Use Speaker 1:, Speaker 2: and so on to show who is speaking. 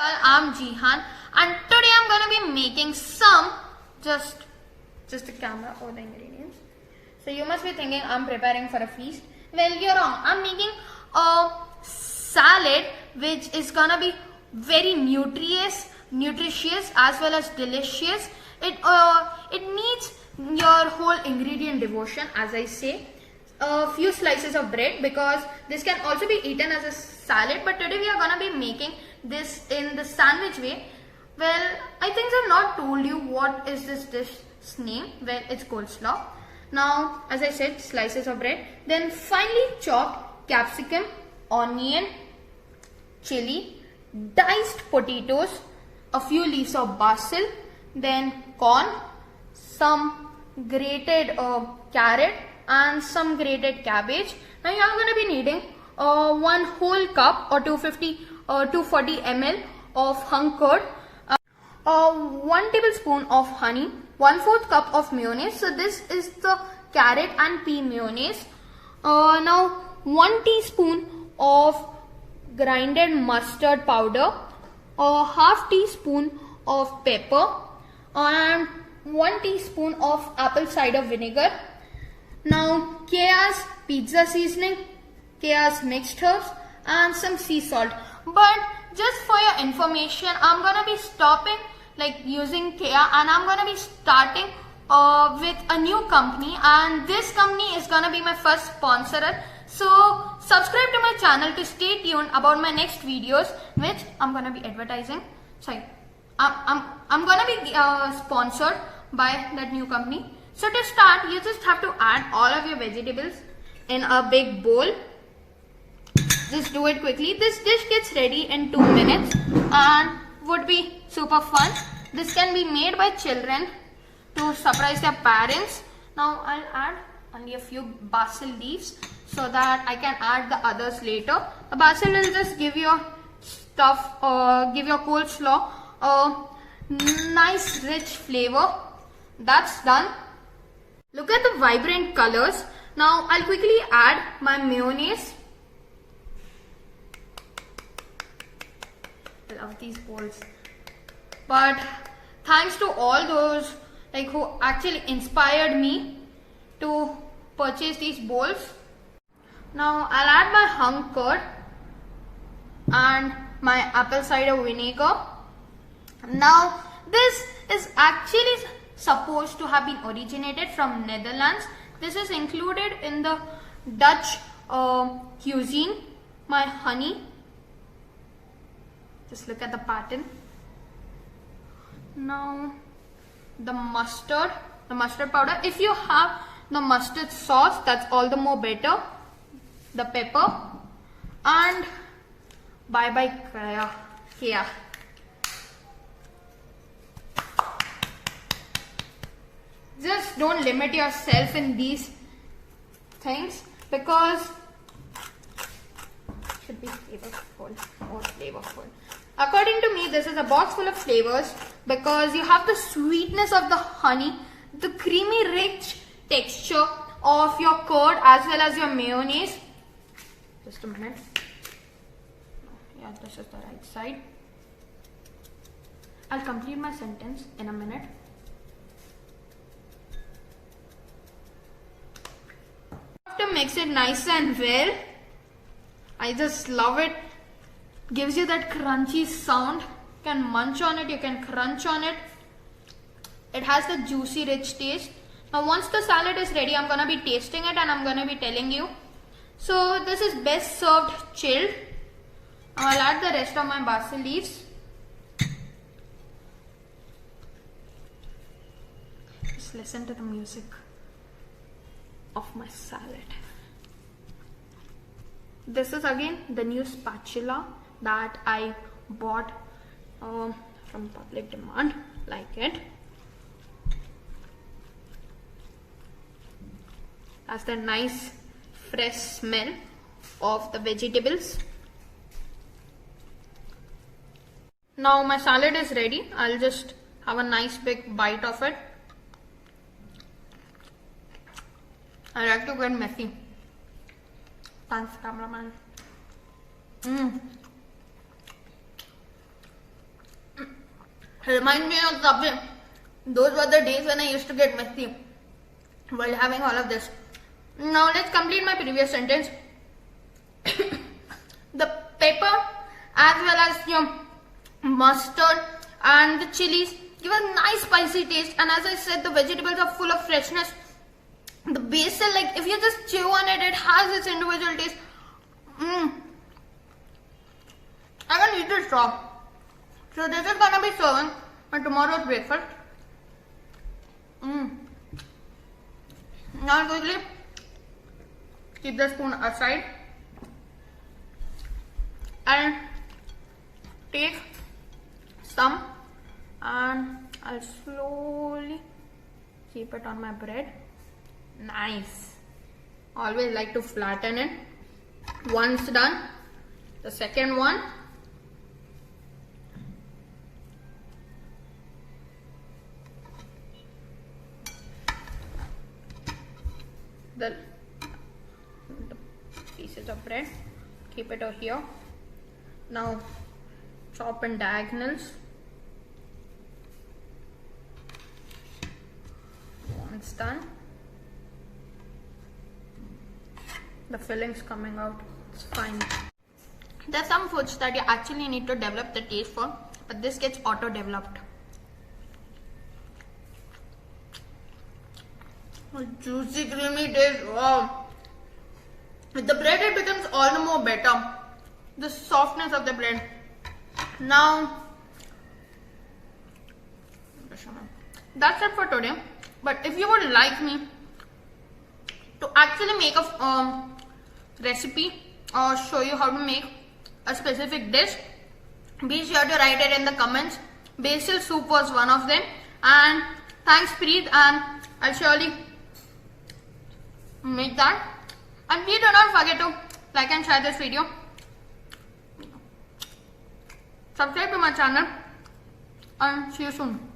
Speaker 1: I'm Jihan and today I'm gonna be making some just the camera or the ingredients. So you must be thinking I'm preparing for a feast. Well, you're wrong. I'm making a salad which is gonna be very nutritious as well as delicious. It needs your whole ingredient devotion, as I say. A few slices of bread because this can also be eaten as a salad, but today we are gonna be making this in the sandwich way. Well, I think I've not told you what is this dish's name. Well, it's coleslaw. Now, as I said, slices of bread, then finely chopped capsicum, onion, chili, diced potatoes, a few leaves of basil, then corn, some grated carrot and some grated cabbage. Now you are going to be needing 1 whole cup or 240 ml of hung curd, 1 tablespoon of honey, 1/4 cup of mayonnaise. So this is the carrot and pea mayonnaise. Now 1 teaspoon of grinded mustard powder, a half teaspoon of pepper, and 1 teaspoon of apple cider vinegar. Now Kaya's pizza seasoning, Kaya's mixed herbs, and some sea salt. But just for your information, I'm gonna be stopping using Kaya and I'm gonna be starting with a new company, and this company is gonna be my first sponsor. So subscribe to my channel to stay tuned about my next videos, which I'm gonna be advertising. Sorry, I'm gonna be sponsored by that new company. So to start, you just have to add all of your vegetables in a big bowl. Just do it quickly. This dish gets ready in 2 minutes and would be super fun. This can be made by children to surprise their parents. Now I'll add only a few basil leaves so that I can add the others later. The basil will just give your give your coleslaw a nice rich flavor. That's done. Look at the vibrant colors. Now I'll quickly add my mayonnaise. I love these bowls. But thanks to all those who actually inspired me to purchase these bowls. Now I'll add my hung curd and my apple cider vinegar. Now this is actually supposed to have been originated from Netherlands. This is included in the Dutch cuisine. My honey, just look at the pattern. Now the mustard powder. If you have the mustard sauce, that's all the more better. The pepper, and bye bye Kaya. Just don't limit yourself in these things because it should be more flavorful. According to me, this is a box full of flavors because you have the sweetness of the honey, the creamy rich texture of your curd as well as your mayonnaise. Just a minute. Yeah, this is the right side. I'll complete my sentence in a minute. To mix it nice and well. I just love it. Gives you that crunchy sound. You can munch on it, you can crunch on it. It has the juicy rich taste. Now once the salad is ready, I'm gonna be tasting it and I'm gonna be telling you. So this is best served chilled. Now I'll add the rest of my basil leaves. Just listen to the music of my salad. This is again the new spatula that I bought from public demand. Like it. Has the nice fresh smell of the vegetables. Now my salad is ready. I'll just have a nice big bite of it. I like to get messy. Thanks, cameraman. Remind me of Subway. Those were the days when I used to get messy while having all of this. Now let's complete my previous sentence. The pepper as well as your mustard and the chilies give a nice spicy taste, and as I said, the vegetables are full of freshness. The basil, like if you just chew on it, it has its individual taste. I can eat it raw. So this is gonna be serving for tomorrow's breakfast. Now quickly keep the spoon aside and take some, and I'll slowly keep it on my bread. Nice. Always like to flatten it. Once done, the second one. The pieces of bread, keep it over here. Now chop in diagonals. Once done, the fillings coming out, it's fine. There are some foods that you actually need to develop the taste for, but this gets auto developed. A juicy creamy taste, wow. With the bread it becomes all the more better. The softness of the bread. Now, that's it for today. But if you would like me to actually make a recipe or show you how to make a specific dish, be sure to write it in the comments. Basil soup was one of them, and thanks Preet, and I'll surely make that. And please do not forget to like and share this video. Subscribe to my channel, and see you soon.